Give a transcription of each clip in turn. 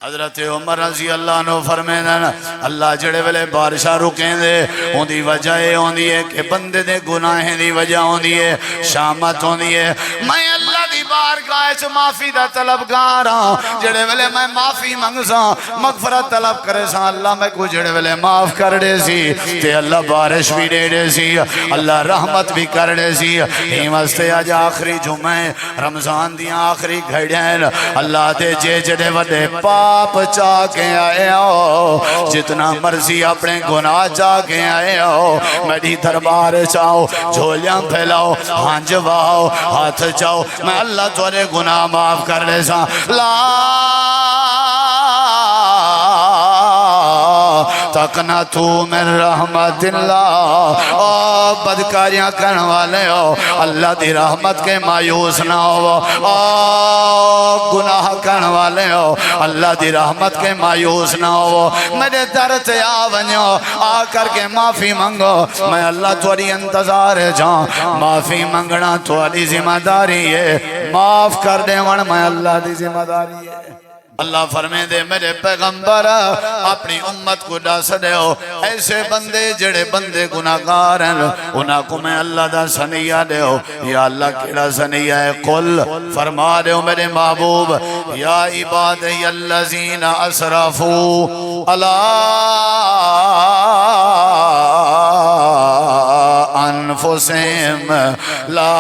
حضرت عمر رضی اللہ عنہ فرمیندن اللہ جڑے ویلے بارشاں رکیں دے ان دی وجہ یہ ہوندی ہے کہ بندے دے گناہیں دی وجہ ہوندی ہے شامت ہوندی ہے میں اللہ دی بارگاہ وچ معافی دا طلبگار ہاں جڑے ویلے میں معافی منگساں مغفرت طلب کرے ساں اللہ میں کو جڑے ویلے معاف کر دے سی تے اللہ بارش بھی دے دے سی اللہ رحمت بھی کر دے سی ہی واسطے اج آخری جمعہ رمضان دیاں آخری گھڑیاں اللہ دے جے جڑے وڈے آپ چاہ کے آئے ہو جتنا مرضی اپنے گناہ چاہ کے آئے ہو میری دربار چاہو جھولیاں پھیلاؤ ہانج واؤ ہاتھ چاہو میں اللہ تورے گناہ معاف کر لے سا لا تقنطو من رحمت اللہ او بدکاریاں کرنے والے ہو اللہ دی رحمت کے مایوس نہ ہو او گناہ کرنے والے ہو اللہ دی رحمت کے مایوس نہ ہو میرے در سے آونیو آ کر کے معافی منگو میں اللہ تھوڑی انتظار جاؤں معافی منگنا تھوڑی ذمہ داری ہے معاف کر دے ون میں اللہ دی ذمہ داری ہے اللہ فرمے دے میرے پیغمبر اپنی امت کو ڈاس دے ہو ایسے بندے جڑے بندے گناہگار ہیں انہاں کو میں اللہ دا سنیہ دے ہو یا اللہ کیڑا سنیہ ہے قل فرما دے ہو میرے محبوب یا عبادی الذین اسرفوا علی انفسہم لا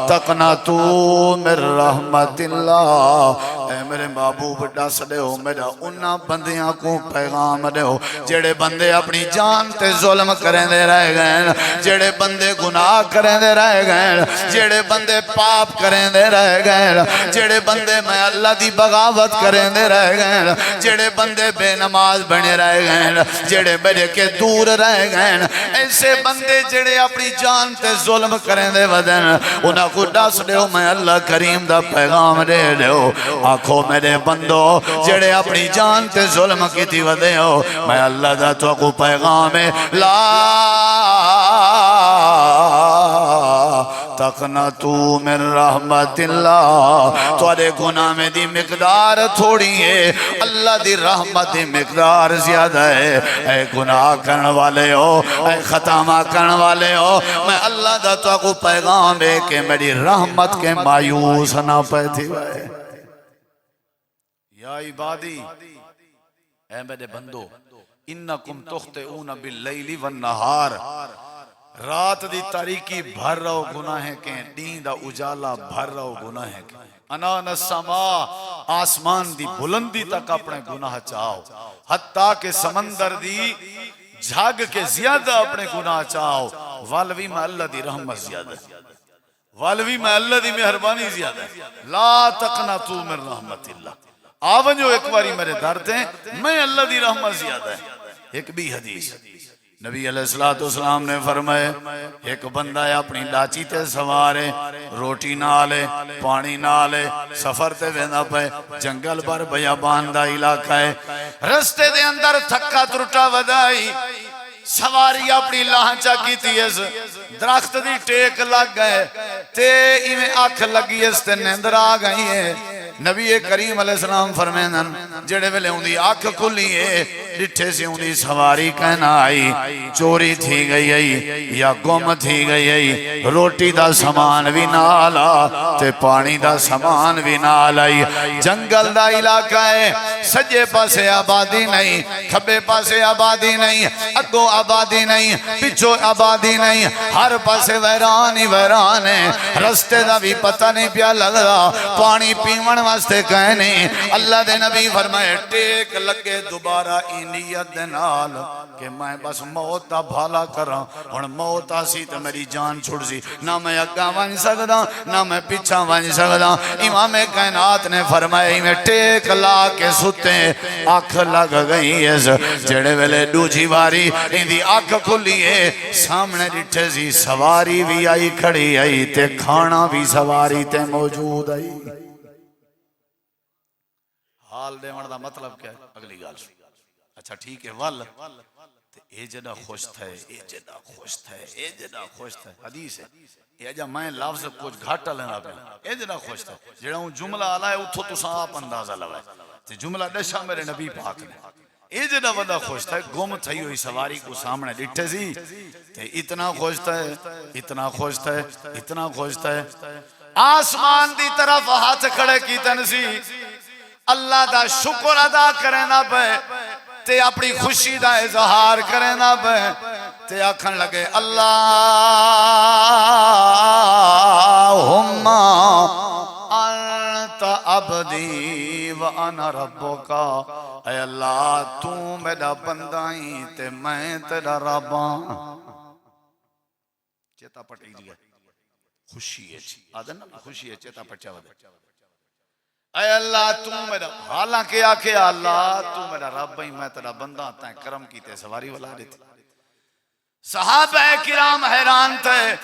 تقنطو من رحمت اللہ اے میرے محبوب ڈس دے ہو میرا انہاں بندیاں کو پیغام دے ہو جڑے بندے اپنی جان تے ظلم کریں دے رہ گئے جڑے بندے گناہ کریں دے رہ گئے جڑے بندے پاپ کریں دے رہ گئے جڑے بندے میں اللہ دی بغاوت کریں دے رہ گئے جڑے بندے بے نماز بنے رہ گئے جڑے میرے کے دور رہ گئے ایسے بندے جڑے اپنی جان تے ظلم کریں دے ودن انہاں کو ڈس دے ہو میں اللہ کریم دا پیغام دے دے ہو آنکھوں میرے بندو جڑے اپنی جان تے ظلم کی تھی ودے ہو میں اللہ دا تو کو پیغام لا تقنطو من رحمت اللہ توڑے گناہ میں دی مقدار تھوڑی ہے اللہ دی رحمت دی مقدار زیادہ ہے اے گناہ کرنے والے ہو اے خطامہ کرنے والے ہو میں اللہ دا تو کو پیغام ہے کہ میری رحمت کے مایوس نہ پیتی ہوئے یا عبادی اے میرے بندو انکم تخطئون باللیل والنہار رات دی تاریکی بھر رہو گناہیں کے دین دا اجالا بھر رہو گناہیں کے انان السماء آسمان دی بلندی تک اپنے گناہ چاہو حتیٰ کہ سمندر دی جھاگ کے زیادہ اپنے گناہ چاہو والوی میں اللہ دی رحمت زیادہ والوی میں اللہ دی مہربانی زیادہ لا تقنطو من رحمت اللہ آون جو ایک باری میرے درد ہیں میں اللہ دی رحمت زیادہ ہے ایک بھی حدیث نبی علیہ السلام نے فرمائے ایک بندہ ہے اپنی لاچی تے سوارے روٹی نہ لے پانی نہ لے سفر تے ویندہ پہ جنگل پر بیابان دا علاقہ ہے رستے دے اندر تھکا ترٹا ودائی سواری اپنی لانچا کی تھی اس درخت دی ٹیک لگ گئے تے ایمیں آنکھ لگی اس تے نیندر آ گئی ہے نبی کریم علیہ السلام فرمینن جڑے ویلے ہوں دی آنکھ کھلی ہے ڈٹھے سے ہوں دی سواری کہنا آئی چوری تھی گئی آئی یا گم تھی گئی آئی روٹی دا سامان بھی نالا تے پانی دا سامان بھی نالائی جنگل دا علاقہ ہے سجے پاسے آبادی نہیں کھبے پاسے آبادی نہیں اگو آبادی نہیں پچھو آبادی نہیں ہر پاسے ویران ہی ویران ہے رستے دا بھی پتہ نہیں پیا لگ رہا پانی پیمن واسطے کہنے اللہ دے نبی فرمائے ٹیک لگے دوبارہ نیت دے نال کہ میں بس موت دا بھالا کر رہا ہوں اور موت آسی تو میری جان چھوڑ سی نہ میں اگا ون سکتا نہ میں پیچھا ون سکتا امام کائنات نے فرمائے میں ٹیک لا کے ستے آنکھ لگ گئی ہے جڑے ویلے دوجی باری اندھی آنکھ کھلی ہے سامنے ڈٹھے سی سواری بھی آئی کھڑی آئی تے کھانا بھی سواری تے موجود آئی حال دے مرد دا مطلب کیا ہے اگلی گال اچھا ٹھیک ہے وال اے جڑا خوش تھے اے جڑا خوش تھے اے جڑا خوش تھے حدیث ہے اے جا میں لفظ کچھ گھاٹا لینا پہ اے جڑا خوش تھے جڑا ہوں جملہ آلائے اتھو تو آپ اندازہ لوائے تے جملہ دشا میرے نبی پاک نے اے جڑا وڈا خوش تھے گم تھئی ہوئی سواری کو سامنے ڈٹھے سی تے اتنا خوش تھے اتنا خوش تھے اتنا خوش تھے آسمان دی طرف ہاتھ کھڑے کی تنسی اللہ دا شکر ادا کرنا پہ تے اپنی خوشی دا اظہار کرنا پہ تے آکھن لگے اللہم انت عبدی وانا ربکا اے اللہ تو میرا بندائی تے میں تیرا رباں چیتا پٹی دیا خوشی ہے آدھن خوشی ہے چیتا پچا ودے اے اللہ تو میرا حالانکہ آکے اللہ تو میرا رب ہی میں تیرا بندہ تائیں کرم کیتے سواری والا دیتے صحابہ کرام حیران تھے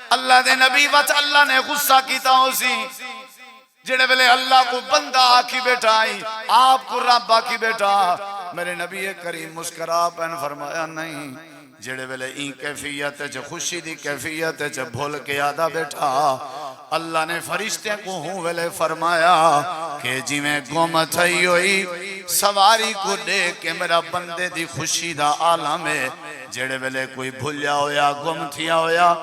اللہ دے نبی وچ اللہ نے غصہ کیتا ہو سی جڑے ویلے اللہ کو بندہ آکی بیٹھا آئی آپ کو رب آکی بیٹھا میرے نبی کریم مسکرا پہن فرمایا نہیں جڑے ویلے این کیفیت ہے خوشی دی کیفیت ہے بھول کے آدھا بیٹھا اللہ نے فرشتے کو ہوں ویلے فرمایا کہ جی میں گم تھئی ہوئی سواری کو دے کے میرا بندے دی خوشی دا عالم ہے جڑے ویلے کوئی بھولیا ہویا گم تھیا ہویا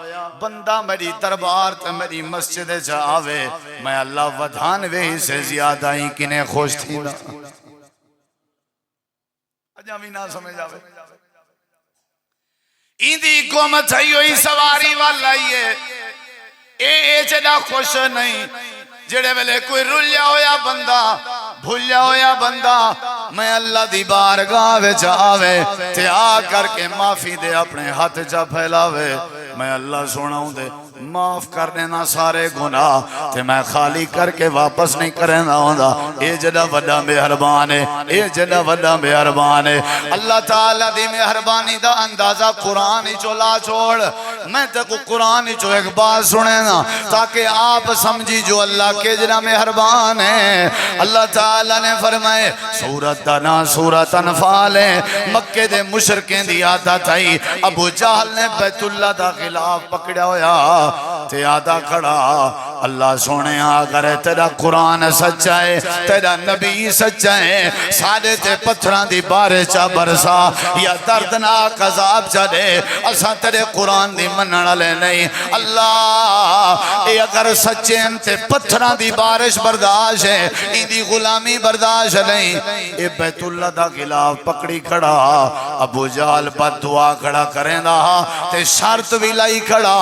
بندہ میری دربار تے میری مسجد جا آوے میں اللہ ودھان وہی سے زیادہ ہی کنے خوش تھی نا اجامی نہ سمجھ آوے ایندی گم تھئی ہوئی سواری والا اے جڑا خوش نہیں جڑے ویلے کوئی رلیا ہویا بندہ بھولیا ہویا بندہ میں اللہ دی بارگاہ وچ آوے تے آ کر کے معافی دے اپنے ہاتھ جا پھیلاوے میں اللہ سناؤں دے معاف کر دینا سارے گناہ تے میں خالی کر کے واپس نہیں کرنا ہوندا اے جڑا وڈا مہربان ہے اے جڑا وڈا مہربان ہے اللہ تعالی دی مہربانی دا اندازہ قرآن ہی چلا چھوڑ میں تے کو قرآن ہی چو ایک بات سنے نا تاکہ آپ سمجھی جو اللہ کے جڑا مہربان ہے اللہ تعالی نے فرمائے سورت دنا سورت انفال مکے دے مشرکین دی عادت آئی ابو جہل نے بیت اللہ دا خلاف پکڑا ہویا تے آدھا کھڑا اللہ سونے آگر تیرا قرآن سچا ہے تیرا نبی سچا ہے سارے تے پتھران دی بارے چا برسا یا دردناک عذاب چا دے اسا تیرے قرآن دی منن لے نہیں اللہ اے اگر سچے ہم تے پتھران دی بارش برداشت ہے این دی غلامی برداشت نہیں اے بیت اللہ دا خلاف پکڑی کھڑا ابو جہل بد دعا کھڑا کریں دا تے شرط بھی لائی کھڑا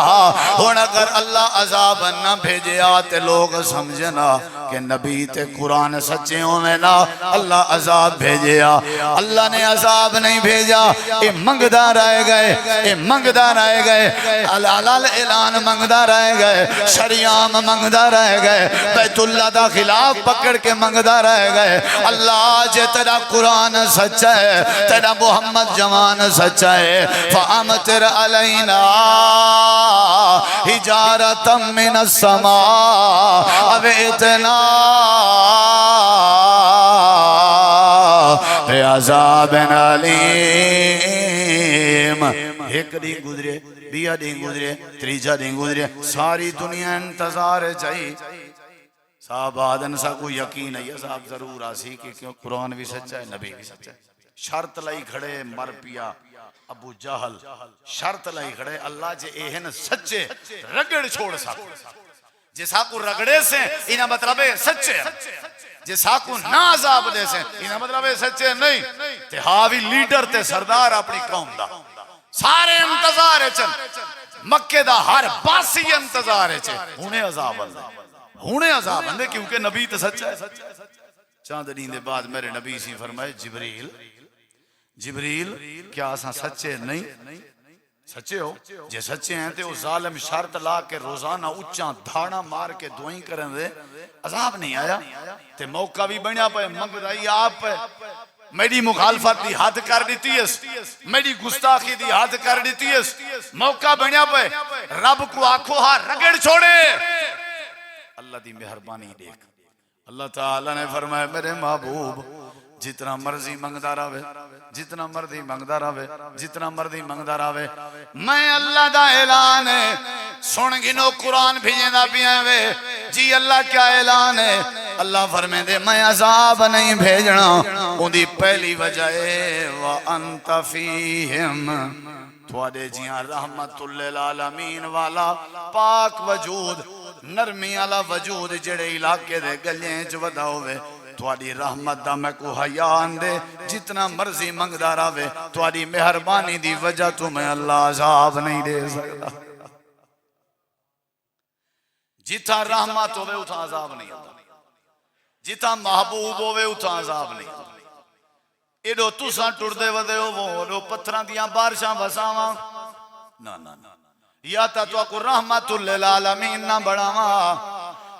اور اگر اللہ عذاب نہ بھیجے آتے لوگ سمجھنا کہ نبی تے قرآن سچے ہونے نا اللہ عذاب بھیجے اللہ نے عذاب نہیں بھیجا اے منگدار آئے گئے اے منگدار آئے گئے الالال اعلان منگدار آئے گئے شریعام منگدار آئے گئے بیت اللہ دا خلاف پکڑ کے منگدار آئے گئے اللہ جے تیرا قرآن سچا ہے تیرا محمد جوان سچا ہے فَأَمْتِرْ عَلَيْنَا حِجَارَةً مِّنَ السَّمَاءِ اب اتنا عذاب علیم ایک دن گزرے بیا دن گزرے تریجا دن گزرے ساری دنیا انتظار چاہیے صاحب آدن سا کو یقین ہے یہ صاحب ضرور آسی کہ قرآن بھی سچا ہے نبی بھی سچا ہے شرط لائی کھڑے مر پیا ابو جہل شرط لائی کھڑے اللہ جے ایہن سچے رگڑ چھوڑ سکو جیسا کو رگڑے سے انہا مطلب ہے سچے جیسا کو نہ عذاب دے سے انہا مطلب ہے سچے نہیں تے حاوی لیڈر تے سردار اپنی قوم دا سارے انتظار ہے چل مکہ دا ہر باسی انتظار ہے چل انہیں عذاب اندے کیونکہ نبی تے سچا ہے چاند دین دے بعد میرے نبی سی فرمائے جبریل کیا آساں سچے نہیں سچے ہو جے سچے ہیں تے وہ ظالم شرط لا کے روزانہ اچھاں دھاڑا مار کے دعائیں کریں دے عذاب نہیں آیا تے موقع بھی بنیا پہ منگدائی آپ پہ میری مخالفت دی حد کر دیتی ہے میری گستاخی دی حد کر دیتی ہے موقع بنیا پہ رب کو آنکھوں ہاں رگڑ چھوڑے اللہ دی مہربانی دیکھ اللہ تعالیٰ نے فرمایا میرے محبوب جتنا مرضی منگدا رہے، جتنا مرضی منگدا رہے، جتنا مرضی منگدا رہے، میں اللہ دا اعلان ہے سن گنو قرآن بھیجنا پیا وے جی اللہ کیا اعلان ہے اللہ فرمائے دے میں عذاب نہیں بھیجنا ان دی پہلی وجہ ہے وَأَنْتَ فِيهِمْ تھوڑے جیاں رحمت للعالمین والا پاک وجود نرمی والا وجود جڑے علاقے دے گلیاں چ ودا ہوئے تھوڑی رحمت دا میں کو حیان دے جتنا مرضی منگدا رہے تھوڑی مہربانی دی وجہ تو میں اللہ عذاب نہیں دے سکتا جتا رحمت ہوئے اتھا عذاب نہیں ہوتا جتا محبوب ہوئے اتھا عذاب نہیں ہوتا ایڈو تُساں ٹردے ودے ہو وہ پتھران دیاں بارشاں وساواں نا نا نا یا تا تو کو رحمت للعالمین نہ بڑھاواں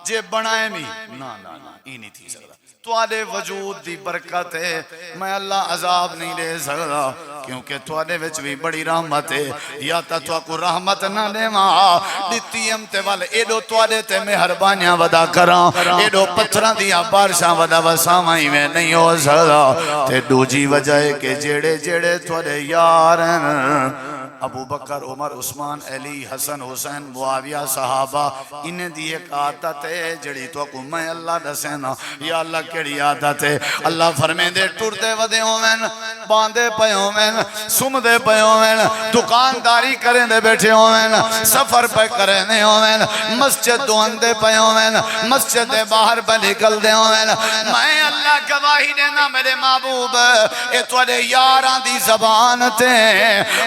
جے بنائے بھی نا نا نا ہی نہیں تھی سکتا تواڈے وجود دی برکت ہے میں اللہ عذاب نہیں دے سکتا کیونکہ تواڈے وچ بھی بڑی رحمت ہے یا تا تو کو رحمت نہ دیواں دتی ام تے ول ایڈو تواڈے تے مہربانیاں ودا کراں ایڈو پتھراں دیاں بارشاں ودا وساواں ہی میں نہیں ہو سکتا تے دوجی وجہ ہے کہ جڑے جڑے تواڈے یار ہیں ابو بکر عمر عثمان علی حسن حسین معاویہ صحابہ انہیں دی ایک عادت ہے جڑی تو کو میں اللہ دسینا یا اللہ کیڑی عادت ہے اللہ فرمے دے ٹردے ودے ہوویں باندے پے ہوویں سمدے پے ہوویں دکانداری کریں دے بیٹھے ہوویں سفر پہ کرنے ہوویں مسجد تو اندے پے ہوویں مسجد دے باہر پہ نکل دے ہوویں میں اللہ گواہی دینا میرے محبوب اے تواڈے یاراں دی زبان تے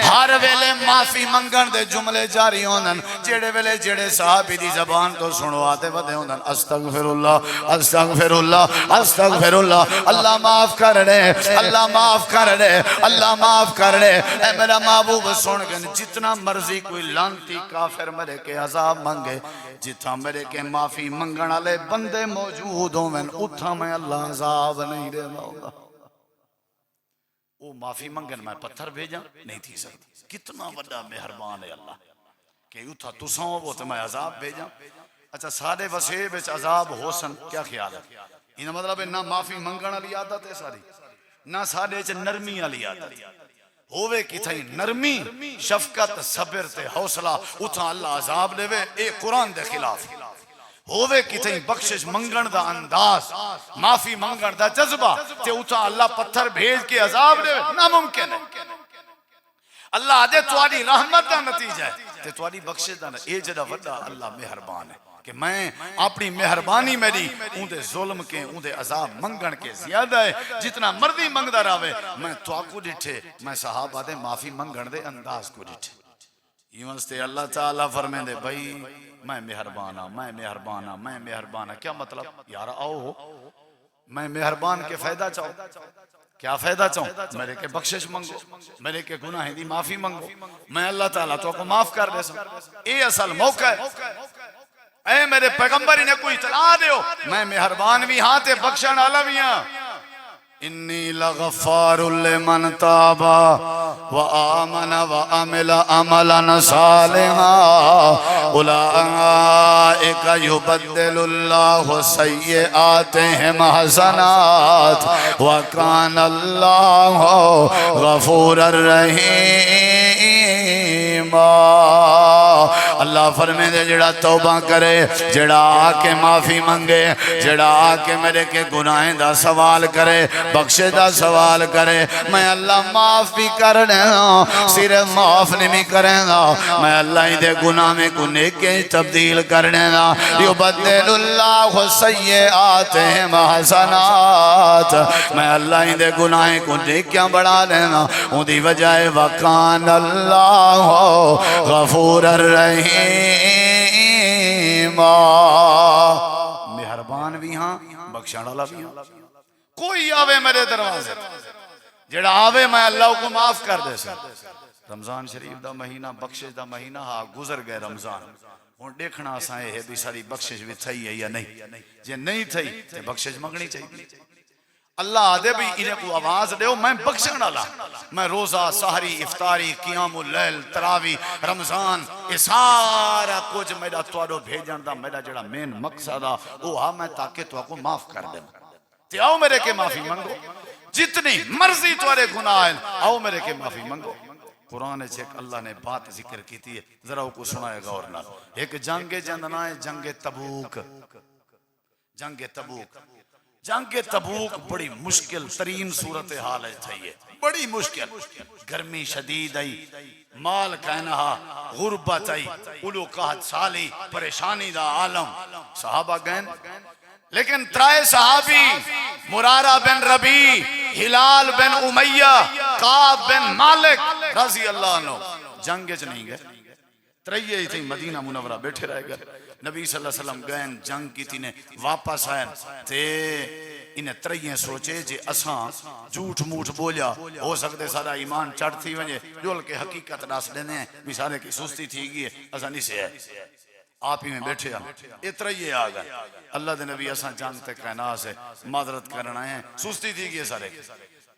ہر ویلے معافی منگن دے جملے جاری ہونن جڑے ویلے جڑے صحابی دی زبان تو سنواتے ودے ہونن استغفراللہ استغفراللہ استغفراللہ اللہ معاف کر دے اللہ معاف کر دے اللہ معاف کر دے اے میرا محبوب سن گن جتنا مرضی کوئی لانتی کافر میرے کے عذاب منگے جتنا میرے کے معافی منگن والے بندے موجود ہوویں اتھا میں اللہ عذاب نہیں دے گا وہ معافی منگن میں پتھر بھیجا نہیں تھی سکتی کتنا بڑا مہربان ہے اللہ کہ اتھا تساں وہ تو میں عذاب بھیجا اچھا سارے وسیع بچ عذاب ہوسن کیا خیال ہے یہ مطلب ہے نہ معافی منگن والی عادت ہے ساری نہ سارے چ نرمی والی عادت ہووے کتھائی نرمی شفقت صبر تے حوصلہ اتھا اللہ عذاب دے وے اے قرآن دے خلاف ہووے کتھائی بخشش منگن دا انداز معافی منگن دا جذبہ تے اتھا اللہ پتھر بھیج کے عذاب دے وے ناممکن ہے اللہ دے تواڈی رحمت دا نتیجہ ہے تے تواڈی بخشش دا اے جڑا وڈا اللہ مہربان ہے کہ میں اپنی مہربانی میری اون دے ظلم کے اون دے عذاب منگن کے زیادہ ہے جتنا مرضی منگدا رہے میں تو کو ڈٹھے میں صحابہ دے معافی منگن دے انداز کو ڈٹھے یوں واسطے اللہ تعالیٰ فرمائے دے بھائی میں مہربانا میں مہربانا میں مہربانا کیا مطلب یار آؤ میں مہربان کے فائدہ چاہو کیا فائدہ چاہوں میرے کے بخشش منگو میرے کے گناہ دی معافی منگو میں اللہ تعالیٰ تو کو معاف کر دے سا اے اصل موقع ہے اے میرے پیغمبر انہیں کوئی اطلاع دیو میں مہربان بھی ہاں تے بخشن والا بھی ہاں انی لغفار لمن تابا وآمن وعمل عملا صالحا اولئک یبدل اللہ سیئاتہم حسنات وکان اللہ غفور الرحیم اللہ فرمائے دے جڑا توبہ کرے جڑا آکے معافی منگے جڑا آکے میرے کے گناہیں دا سوال کرے بخشے دا سوال کرے میں اللہ معاف بھی کر دینا صرف معاف نہیں کریں گا میں اللہ ہی دے گناہ میں کو نیکیں تبدیل کر دینا یبدل اللہ سیئاتہم حسنات میں اللہ ہی دے گناہیں کو نیکیاں بڑھا دینا ان دی وجہ وکان اللہ غفور الرحیم مہربان بھی ہاں بخشان والا بھی ہاں کوئی آوے میرے دروازے جڑا آوے میں اللہ کو معاف کر دے سا رمضان شریف دا مہینہ بخشش دا مہینہ ہاں گزر گئے رمضان ہوں دیکھنا آسائے ہے بھی ساری بخشش بھی تھئی ہے یا نہیں جے نہیں تھئی تے بخشش منگنی چاہیے اللہ آدھے بھی انہیں کو آواز دے میں بخشن والا میں روزہ سحری افطاری قیام اللیل تراوی رمضان یہ سارا کچھ میرا توڑو بھیجن دا میرا جڑا مین مقصد آ وہ ہاں میں تاکہ تو کو معاف کر دیں تے آؤ میرے کے معافی منگو جتنی مرضی توڑے گناہ ہیں آؤ میرے کے معافی منگو قرآن چیک اللہ نے بات ذکر کی تھی ذرا کو سنائے گا اور نہ ایک جنگ جندنا ہے جنگ تبوک جنگ تبوک جنگ تبوک بڑی مشکل ترین صورتحال ہے بڑی مشکل گرمی شدید آئی مال کہنہا غربت آئی اولو قحط سالی پریشانی دا عالم صحابہ گئن لیکن ترائے صحابی مرارہ بن ربی ہلال بن امیہ قاب بن مالک رضی اللہ عنہ جنگ چ نہیں گئے تریے ہی تھی مدینہ منورہ بیٹھے رہ گئے نبی صلی اللہ علیہ وسلم گئن جنگ کی تھی نے واپس آئیں تے انہیں تریے سوچے جے اساں جھوٹ موٹ بولیا ہو سکتے سارا ایمان چڑھ تھی ونجے جول کے حقیقت ڈاس دینے ہیں بھی سارے کی سستی تھی گئی ہے اساں نہیں سے ہے آپ ہی میں بیٹھے ہیں اترا یہ آگا اللہ دے نبی اساں جانتے کہنا سے معذرت کرنا ہے سستی تھی گئی سارے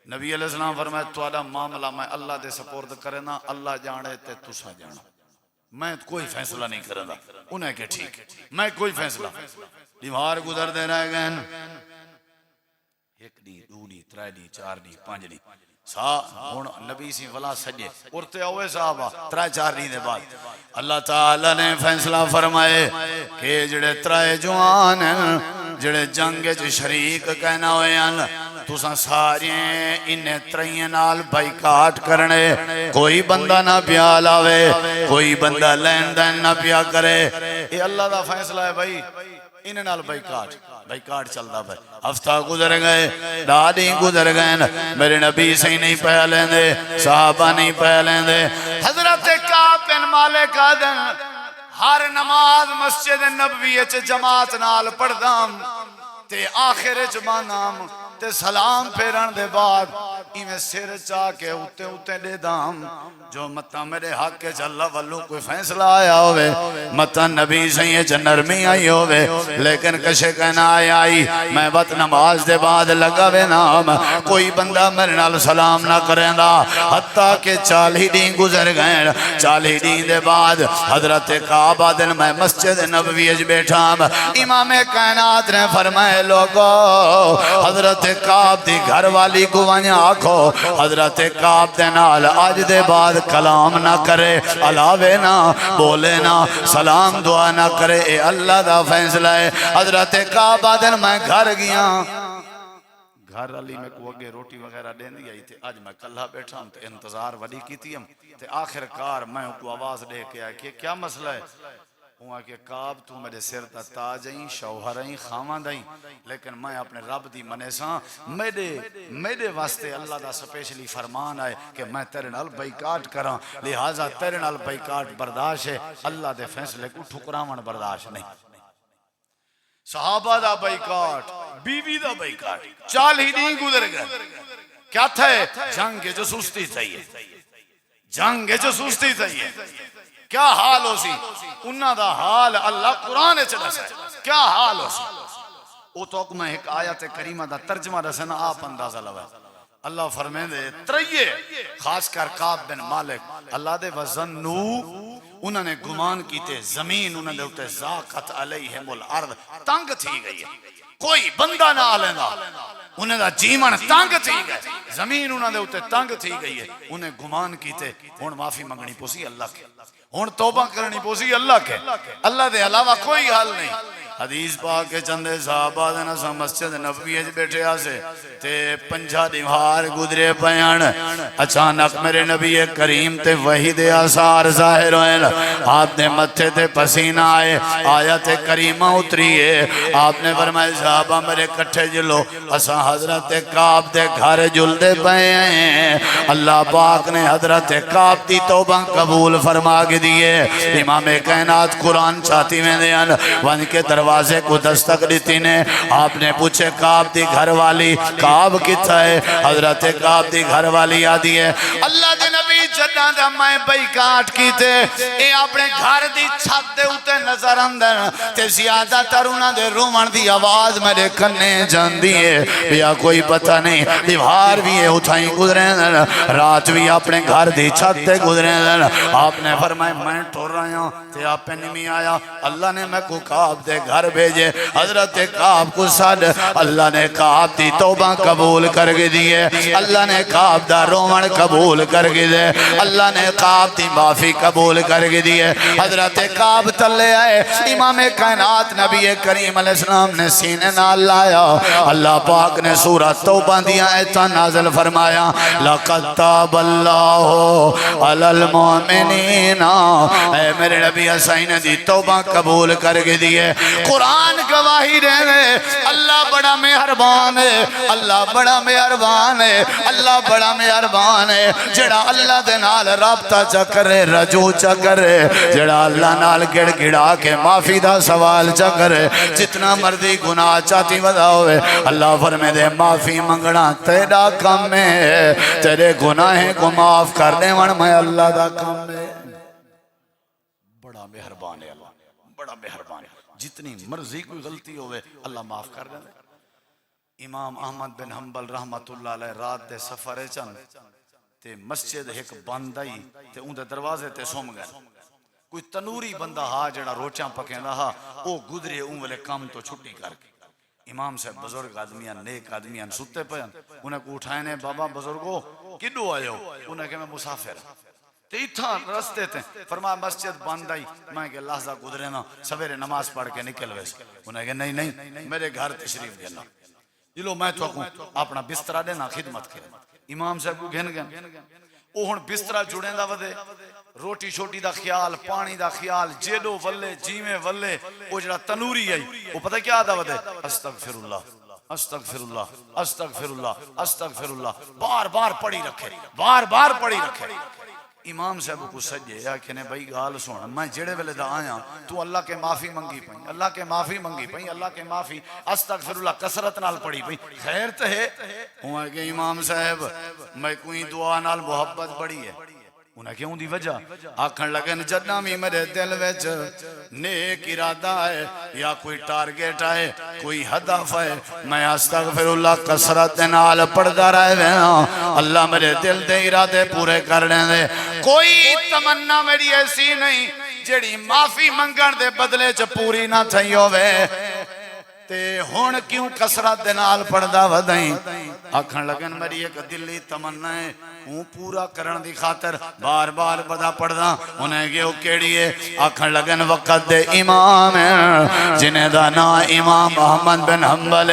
نبی علیہ السلام فرمائے توڑا معاملہ میں اللہ دے سپورد کرنا اللہ جانے تے تسا جانا میں کوئی فیصلہ نہیں کرنا انہیں کہ ٹھیک میں کوئی فیصلہ دیوار گزر دے رہے گئے ایک دی دو دی ترائے دی چار دی پانچ دی نبی سی ولا سجے اڑتے ہوئے صحابہ ترائے چار دی دے بعد اللہ تعالیٰ نے فیصلہ فرمائے کہ جڑے ترائے جوان ہیں جڑے جنگ شریک کہنا ہوئے ہیں تُساں سارے انہیں ترائیں نال بائیکاٹ کرنے کوئی بندہ نہ پیا لاوے کوئی بندہ لین دین نہ پیا کرے یہ اللہ دا فیصلہ ہے بھائی انہیں نال بائیکاٹ چلتا بھائی ہفتہ گزر گئے دادی گزر گئے میرے نبی سے نہیں پہ لیں دے صحابہ نہیں پہ لیں دے حضرت کعب بن مالک آدن ہر نماز مسجد نبوی جماعت نال پڑھدام تے آخر جمانام تے سلام پھیرن دے بعد ایمیں سر چاہ کے اتے اتے دے دام جو مطا میرے حق کے چلا والوں کوئی فیصلہ آیا ہوئے مطا نبی سے یہ نرمی آئی ہوئے لیکن کشے کہنا آئی میں وقت نماز دے بعد لگا وے نام کوئی بندہ میرے نال سلام نہ کریں دا حتیٰ کہ 40 دن گزر گئے 40 دن دے بعد حضرت کعبہ دن میں مسجد نبوی اج بیٹھا امام کائنات نے فرمائے لوگو حضرت کعب دی گھر والی گوانیاں آکھو حضرت کعب دے نال آج دے بعد کلام نہ کرے علاوے نہ بولے نہ سلام دعا نہ کرے اے اللہ دا فیصلہ ہے حضرت کعب دن میں گھر گیا گھر علی میں کو اگے روٹی وغیرہ دین دی آئی تھے آج میں کلہ بیٹھا ہوں تے انتظار وڈی کی تھی ہم تے آخر کار میں کو آواز دے کے آئے کہ کیا مسئلہ ہے ہوں کہ کعب تو میرے سر تا تاج آئیں شوہر آئیں خامند آئیں لیکن میں اپنے رب دی منیساں میرے واسطے اللہ دا سپیشلی فرمان آئے کہ میں تیرے نال بائیکاٹ کراں لہٰذا تیرے نال بائیکاٹ برداشت ہے اللہ دے فیصلے کو ٹھکراون برداشت نہیں صحابہ دا بائیکاٹ بیوی دا بائیکاٹ 40 دن گزر گئے کیا تھا جنگ جو سستی چاہیے جنگ جو سستی چاہیے کیا حال ہو سی انہا دا حال اللہ قرآن چلا سا کیا حال ہو سی او تو میں ایک آیت کریمہ دا ترجمہ رسنا آپ اندازہ لگا اللہ فرمائے دے تریے خاص کر کعب بن مالک اللہ دے وزنو انہوں نے گمان کیتے زمین انہوں نے ہوتے زاقت علیہم الارض تنگ تھی گئی ہے کوئی بندہ نہ آلیں دا انہیں دا جیمن تنگ تھی گئی زمین انہوں نے ہوتے تنگ تھی گئی ہے انہیں گمان کیتے ہون معافی منگنی پوسی اللہ کے ہون توبہ کرنی پوسی اللہ کے اللہ دے علاوہ کوئی حال نہیں حدیث پاک کے چندے صحابہ دینا سا مسجد نبوی بیٹھے آسے تے 50 دیوار گدرے پیان اچانک میرے نبی کریم تے وحی دے آثار ظاہر ہوئے آپ نے متھے تے پسینہ آئے آیت کریمہ اتریے آپ نے فرمائے صحابہ میرے کٹھے جلو اسا حضرت کعب دے گھر جل دے پئے ہیں اللہ پاک نے حضرت کعب دی توبہ قبول فرما کے دیئے امام کائنات قرآن چاہتی میں دیان ون کے دروازے کو دستک دیتی نے آپ نے پوچھے کعب دی گھر والی کعب کتا ہے حضرت کعب دی گھر والی آدھی ہے اللہ دے نبی جداں دا میں بائیکاٹ کیتے اے اپنے گھر دی چھت دے اوتے نظر اندر تے زیادہ تر انہاں دے رومن دی آواز میرے کنے جاندی ہے یا کوئی پتہ نہیں دیوار بھی ہے اٹھائیں گزرے رات بھی اپنے گھر دی چھت تے گزرے آپ نے فرمایا میں ٹور رہا ہوں تے آپ پہ نہیں آیا اللہ نے میں کو کعب دے گھر بھیجے حضرت کعب کو صد اللہ نے کعب دی توبہ قبول کر کے دیئے اللہ نے کعب دا رومن قبول کر کے دے اللہ نے کعب دی معافی قبول کر کے دیئے حضرت کعب تلے آئے امام کائنات نبی کریم علیہ السلام نے سینے نال لایا اللہ پاک نے سورہ توبہ دیا ایتا نازل فرمایا لَقَدْ تَابَ اللَّهُ عَلَى الْمُؤْمِنِينَ اے میرے نبی حسین دی توبہ قبول کر کے دیئے قرآن گواہی دے اللہ بڑا مہربان ہے اللہ بڑا مہربان ہے اللہ بڑا مہربان ہے جڑا اللہ دے نال رابطہ چکرے رجوع چکرے جڑا اللہ نال گڑ گڑا کے معافی دا سوال چکرے جتنا مردی گناہ چاہتی ودا ہوئے اللہ فرمے دے معافی منگنا تیرا کم ہے تیرے گناہیں کو معاف کر دے من میں اللہ دا کم ہے بڑا مہربان ہے اللہ بڑا مہربان ہے جتنی مرضی کوئی غلطی ہوئے اللہ معاف کر دے امام احمد بن حنبل رحمت اللہ علیہ رات دے سفرے چند تے مسجد ایک بندائی تے اون دے دروازے تے سوم گئے کوئی تنوری بندہ ہا جڑا روچاں پکیندا ہا او گزرے اون والے کام تو چھٹی کر کے امام صاحب بزرگ آدمیاں نیک آدمیاں ستے پہن انہیں کو اٹھائے نے بابا بزرگو کدو آئے ہو انہیں کہ میں مسافر تے اتھا رستے تھے فرمایا مسجد بند آئی میں کہ لحظہ گزرے نا سویرے نماز پڑھ کے نکل ویسے انہیں کہ نہیں میرے گھر تشریف دینا یہ لو میں تو اپنا بسترہ دینا خدمت کرے امام صاحب کو گھن گھن او ہن بسترہ جڑیں دا ودے روٹی شوٹی دا خیال پانی دا خیال جیڈو ولے جیویں ولے او جڑا تنوری آئی وہ پتہ کیا دا ودے استغفر اللہ استغفر اللہ استغفر اللہ استغفر اللہ بار بار پڑھی رکھے بار بار پڑھی رکھے امام صاحب کو سجے یا کہ نے بھائی گال سونا میں جڑے ویلے دا آیا تو اللہ کے معافی منگی پئی اللہ کے معافی منگی پئی اللہ کے معافی استغفر اللہ کثرت نال پڑھی پئی خیر تے ہے ہوا کہ امام صاحب میں کوئی دعا نال محبت بڑی ہے انہیں کیوں دی وجہ آکھن لگن جدنا بھی میرے دل وچ نیک ارادہ ہے یا کوئی ٹارگیٹ ہے کوئی ہدف ہے میں استغفر اللہ کثرت نال پڑھدا رہے اللہ میرے دل دے ارادے پورے کرنے دے کوئی تمنا میری ایسی نہیں جڑی معافی منگن دے بدلے چ پوری نہ تھئی ہوے تے ہون کیوں کثرت دے نال پڑھدا ودائیں آکھن لگن میری ایک دلی تمنا ہے ہوں پورا کرن دی خاطر بار بار بدا پڑھدا انہیں گیو کیڑی ہے آکھن لگن وقت دے امام جنہیں دا نا امام احمد بن حنبل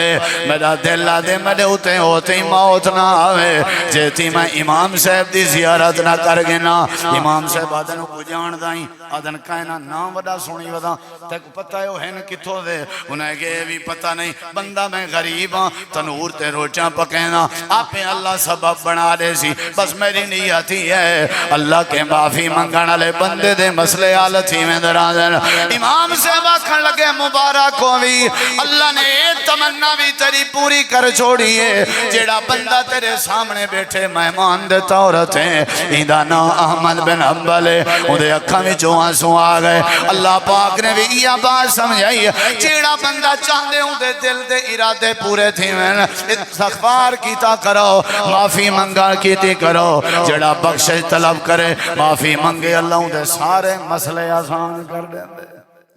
میرا دل دے میرے ہوتے ہوتے موت نہ آوے جیتی میں امام صاحب دی زیارت نہ کر گنا امام صاحب آدن کو جان دائیں آدن کائنا نام ودا سونی ودا تک پتہ ہے وہ ہن کتھوں دے انہیں گے بھی پتہ نہیں بندہ میں غریب ہاں تنور تے روچاں پکینا آپ اللہ سبب بنا دے سی بس میری نیت ہی ہے اللہ کے معافی منگن والے بندے دے مسئلے حالت ہی میں درازن امام سے آکھن لگے مبارک ہوئی اللہ نے ایک تمنا بھی تیری پوری کر چھوڑی ہے جیڑا بندہ تیرے سامنے بیٹھے مہمان دے طورت ہیں ایدہ نا احمد بن حنبل اندے اکھا میں جو آنسوں آ گئے اللہ پاک نے بھی یہ بات سمجھائی جیڑا بندہ چاہتے ہوں دے دل دے ارادے پورے تھی میں استغفار کیتا کرو معافی منگا کیتی کرو جڑا بخشش طلب کرے معافی منگے اللہ دے سارے مسئلے آسان کر دے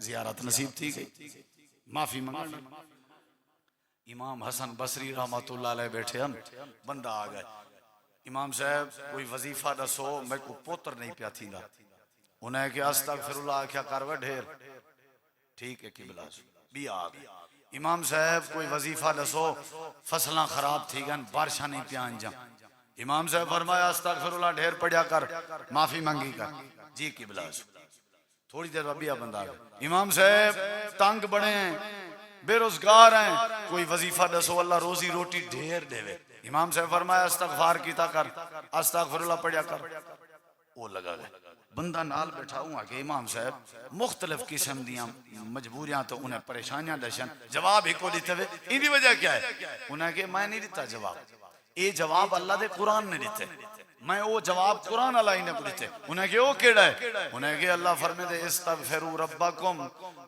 زیارت نصیب تھی گئی معافی منگا امام حسن بصری رحمت اللہ علیہ بیٹھے ہم بندہ آ گئے امام صاحب کوئی وظیفہ دسو میں کو پوتر نہیں پیا تھی دا انہیں کہ استغفر اللہ کیا کروے ڈھیر ٹھیک ہے قبلہ بھی آ گئے امام صاحب کوئی وظیفہ دسو فصلہ خراب تھی گن بارشہ نہیں پیان جا امام صاحب فرمایا استغفر اللہ ڈھیر پڑھیا کر معافی منگی کر جی قبلہ تھوڑی دیر بیا بندہ گئے امام صاحب تنگ بڑے ہیں بے روزگار ہیں کوئی وظیفہ دسو اللہ روزی روٹی ڈھیر دے وے امام صاحب فرمایا استغفار کیتا کر استغفر اللہ پڑھیا کر وہ لگا گئے بندہ نال بیٹھا ہوں کہ امام صاحب مختلف قسم دیاں مجبوریاں تو انہیں پریشانیاں دشن جواب ہی کو دیتے ہوئے ان دی وجہ کیا ہے انہیں کہ میں نہیں دیتا جواب اے جواب اللہ دے قرآن نے دیتے میں وہ جواب قرآن علیہ نے پوچھتے انہیں کہ وہ کیڑا ہے انہیں کہ اللہ فرمے دے استغفروا ربکم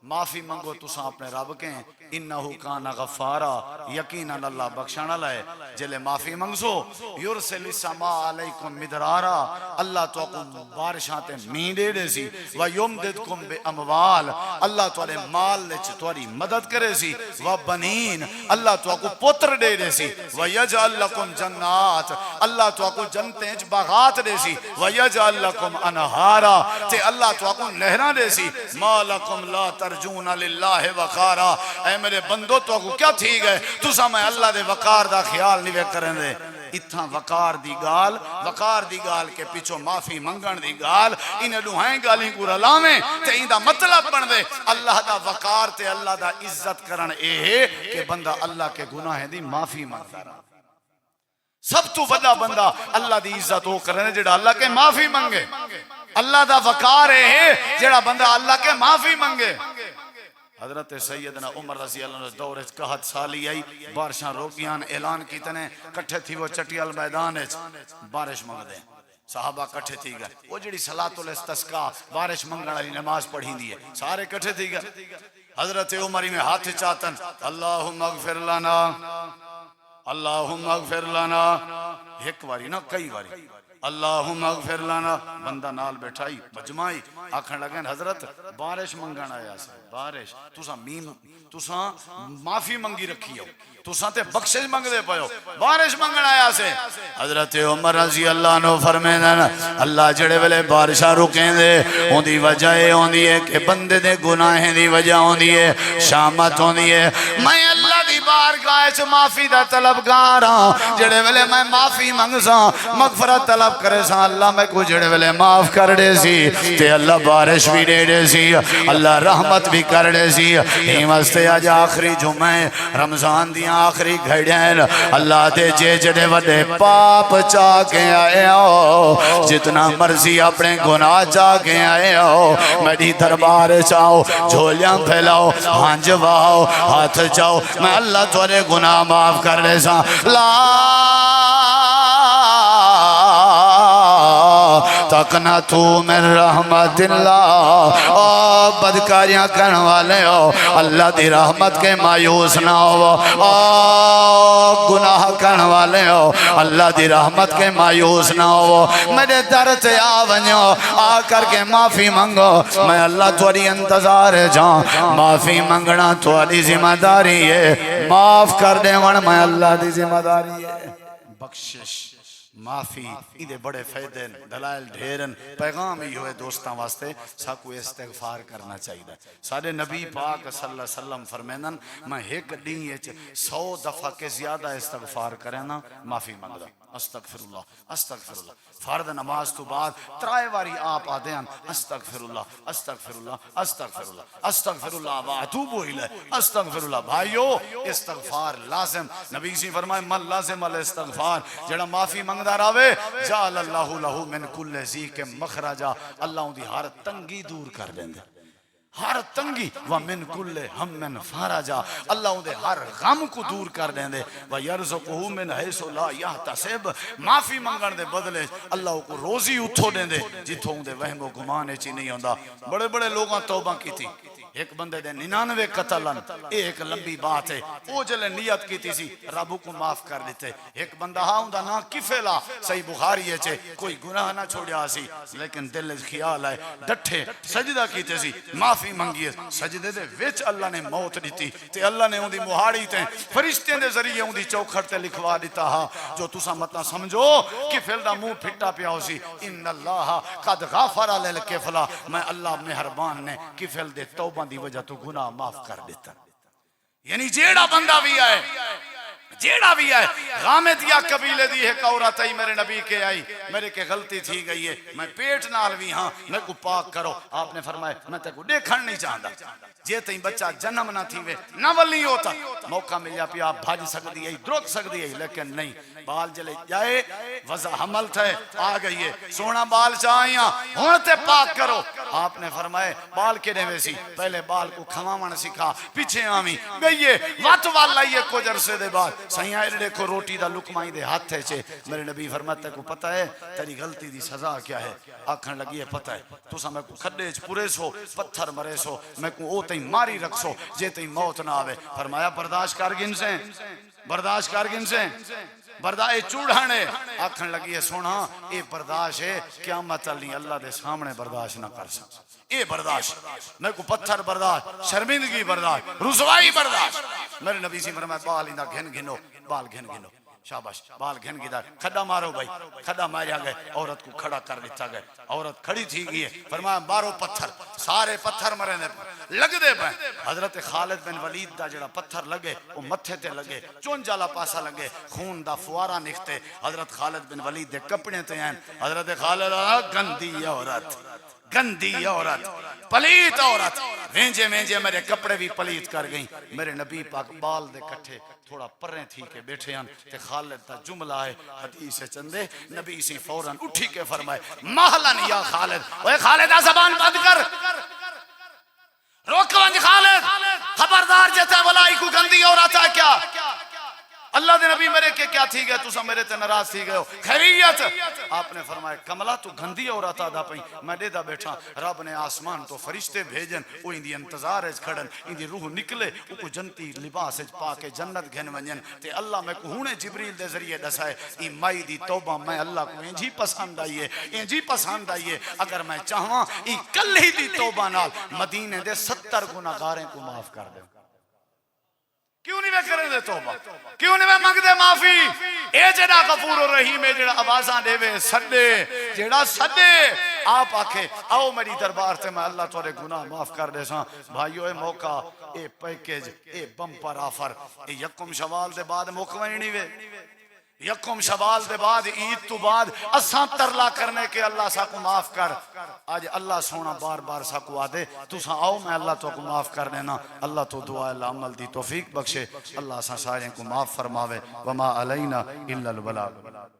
معافی منگو تساں اپنے رب کے انہو کان غفارا یقینا اللہ بخشانا لائے جلے معافی منگسو یرسل السماء علیکم مدرارا اللہ تو کو بارشاں تے مین دے دے سی ویمددکم باموال اللہ تو مال لچ تواری مدد کرے سی وبنین اللہ تو کو پتر دے دے سی ویجعل لکم جنات اللہ تو کو جنتیں باغات دے سی ویجعل لکم انہارا تے اللہ تو کو نہراں دے سی ما لکم لا ترجون للہ وقارا اے میرے بندو تو کو کیا تھی گئے تسا میں اللہ دے وقار دا خیال نہیں کریں دے اتھا وقار دی گال کے پیچھو معافی منگن دی گال انہیں دوہائیں گالیں کو رلاویں تے ان دا مطلب بن دے اللہ دا وقار تے اللہ دا عزت کرن اے ہے کہ بندہ اللہ کے گناہ دی معافی منگتا رہا سب تو بڑا بندہ اللہ دی عزت ہو کرنے جڑا اللہ کے معافی منگے اللہ دا وقار ہے جڑا بندہ اللہ کے معافی منگے حضرت سیدنا عمر رضی اللہ عنہ دور قحط سالی آئی بارشاں روکیان اعلان کیتنے کٹھے تھی وہ چٹیال میدان بارش منگ دیں صحابہ کٹھے تھی گئے وہ جڑی صلاۃ الاستسقاء بارش منگن والی نماز پڑھی دی ہے سارے کٹھے تھی گئے حضرت عمر میں ہاتھ چاہتن اللہم اغفر لنا اللہم اغفر لنا ایک واری نہ کئی واری اللہم اغفر لنا بندہ نال بیٹھائی مجمعی آکھن لگن حضرت بارش منگن آیا سے بارش تساں معافی منگی رکھی ہو تساں تے بخشش منگ دے پہو بارش منگن آیا سے حضرت عمر رضی اللہ عنہ فرمیدن اللہ جڑے ویلے بارشاں رکیں دے ان دی وجہ ہون دی ہے کہ بندے دے گناہیں دی وجہ ہون دی ہے شامت ہون دی ہے میں اللہ دی بارگاہ چ معافی دا طلبگار ہاں جڑے ویلے میں معافی منگ ساں مغفرت طلب کرے ساں اللہ میں کو جڑے ویلے معاف کر دے سی تے اللہ بارش بھی دے دے سی اللہ رحمت بھی کر دے سی ہی واسطے آج آخری جمعہ رمضان دی آخری گھڑیاں اللہ دے جے جڑے وڈے پاپ چاہ کے آئے ہو جتنا مرضی اپنے گناہ چاہ کے آئے ہو میری دربار چاہو جھولیاں پھیلاؤ ہانجواؤ ہاتھ چاہو میں اللہ تورے گناہ معاف کر لے سا لا تقنطوا من رحمت اللہ او بدکاریاں کرن والے ہو اللہ دی رحمت کے مایوس نہ ہو او گناہ کرن والے ہو اللہ دی رحمت کے مایوس نہ ہو میرے در سے آ ونجو آ کر کے معافی منگو میں اللہ تھوڑی انتظار جاؤں معافی منگنا تھوڑی ذمہ داری ہے معاف کر دے ون میں اللہ دی ذمہ داری ہے بخشش معافی ایدے بڑے فائدے دلائل ڈھیرن پیغام ہی ہوئے دوستاں واسطے ساکو استغفار کرنا چاہیے سارے نبی پاک صلی اللہ علیہ وسلم فرمینن میں ایک دن 100 دفعہ کے زیادہ استغفار کرنا معافی مانگدا استغفر اللہ فرد نماز تو بعد ترائے واری آپ آدھے ہیں استغفر اللہ واتوب الیہ استغفر اللہ بھائیو استغفار لازم نبی سی فرمائے من لازم الاستغفار جڑا معافی منگدا راوے جعل اللہ لہو من کل ضیق مخرجا اللہ ان دی ہر تنگی دور کر دیں گے ہر تنگی ومن کل ہم فارجا اللہ ان دے ہر غم کو دور کر دیں دے ویرزقہ من حیث لا یحتسب معافی منگن دے بدلے اللہ کو روزی اتھو دیں دے جتھوں دے وہم و گمانے چی نہیں ہوندا بڑے بڑے لوگاں توبہ کی تھی ایک بندے دے 99 قتلن ایک لمبی بات ہے وہ جلے نیت کی تھی سی رب کو معاف کر دیتے ایک بندہ ہاں ہوں دا نا کفیلا صحیح بخاری ہے چھے کوئی گناہ نہ چھوڑیا سی لیکن دل خیال ہے ڈٹھے سجدہ کیتے سی معافی منگیے سجدے دے ویچ اللہ نے موت دیتی تے اللہ نے ان دی مہاڑی تے فرشتے دے ذریعے ان دی چوکھڑ تے لکھوا دیتا ہاں جو تسا مطلب سمجھو کفیل دا منہ پھٹا پیا ہو سی ان اللہ قد غافر للکفلا میں اللہ مہربان نے کفیل دے توبہ دی وجہ تو گناہ معاف کر دیتا یعنی جیڑا بندہ بھی آئے غامد یا قبیلے دی ایک عورت آئی میرے نبی کے آئی میرے کے غلطی تھی گئی ہے میں پیٹ نال بھی ہاں میں کو پاک کرو آپ نے فرمایا میں تے کو دیکھن نہیں چاہتا جے تہیں بچہ جنم نہ تھی وے نہ ولی ہوتا موقع ملیا پیا آپ بھاج سکتی ہے دروک سکتی ہے لیکن نہیں بال جلے جائے وضع حمل تھے آ گئی ہے سونا بال چاہیاں ہونتے پاک کرو آپ نے فرمائے بال کے نے ویسی پہلے بال کو کھماون سکھا پیچھے آمی گئیے وات والا یہ کچھ عرصے دے بعد سہیاں دیکھو روٹی دا لقمہ دے ہاتھ ہے میرے نبی فرماتا ہے کو پتہ ہے تیری غلطی دی سزا کیا ہے؟ آکھن لگی ہے پتہ ہے تسا میں کو کھڈے پورے سو پتھر مرے سو میں کو او تیں ماری رکھ سو جے تیں موت نہ آوے فرمایا برداشت کر گن سے برداشت کر گن سے برداشت چوڑانے آکھن لگی ہے سونا اے برداشت ہے قیامت علی اللہ دے سامنے برداشت نہ کر سکتا اے برداشت میں کو پتھر برداشت شرمندگی برداشت رسوائی برداشت میرے نبی سے فرمایا بال اندا گھن گھنو بال گھن گھنو شاباش بال گھن گدا کھڈا مارو بھائی کھڈا ماریا گئے عورت کو کھڑا کر دیتا گئے عورت کھڑی تھی گئی ہے فرمایا مارو پتھر سارے پتھر مرے نے لگ دے پہ حضرت خالد بن ولید دا جڑا پتھر لگے وہ متھے تے لگے چون جالا پاسا لگے خون دا فوارا نکتے حضرت خالد بن ولید دے کپڑے تے ہیں حضرت خالد گندی عورت گندی عورت پلیت عورت وینجے وینجے میرے کپڑے بھی پلیت کر گئیں میرے نبی پاک بال دے کٹھے تھوڑا پریں تھی کے بیٹھے ہیں تے خالد دا جملہ ہے حدیث چندے نبی سی فوراً اٹھی کے فرمائے مہلن یا خالد اے خالدہ زبان بند کر روک ونج خالد خبردار جیتے ولائی کو گندی عورت ہے کیا اللہ دے نبی میرے کے کیا تھی گئے تُسا میرے تے ناراض تھی گئے ہو خیریت آپ نے فرمایا کملا تو گندی عورت آدھا پئی میں دے دا بیٹھا رب نے آسمان تو فرشتے بھیجن وہ اندی انتظار ہے کھڑن اندی روح نکلے وہ کو جنتی لباس پا کے جنت گھن ونجن تے اللہ میں کو ہونے جبریل دے ذریعے دسائے ای مائی دی توبہ میں اللہ کو انجی پسند آئیے انجی پسند آئیے اگر میں چاہاں ای کل ہی دی توبہ نال مدینے دے 70 گناہگاریں کو معاف کر دے کیوں نہیں میں کریں دے توبہ کیوں نہیں میں مانگ دے معافی اے جڑا غفور و رحیم ہے جڑا آوازاں دے وے سدے جڑا سدے آپ آکھے آؤ میری دربار سے میں اللہ تورے گناہ معاف کر دے ساں بھائیو اے موقع a package a bumper offer a یکم شوال دے بعد موقع نہیں وے یکم شوال دے بعد عید تو بعد اساں ترلا کرنے کے اللہ سا کو معاف کر آج اللہ سونا بار بار سا کو آدے تو سا آؤ میں اللہ تو کو معاف کر دینا اللہ تو دعا اللہ عمل دی توفیق بخشے اللہ سا سارے کو معاف فرماوے وما علینا الا البلاغ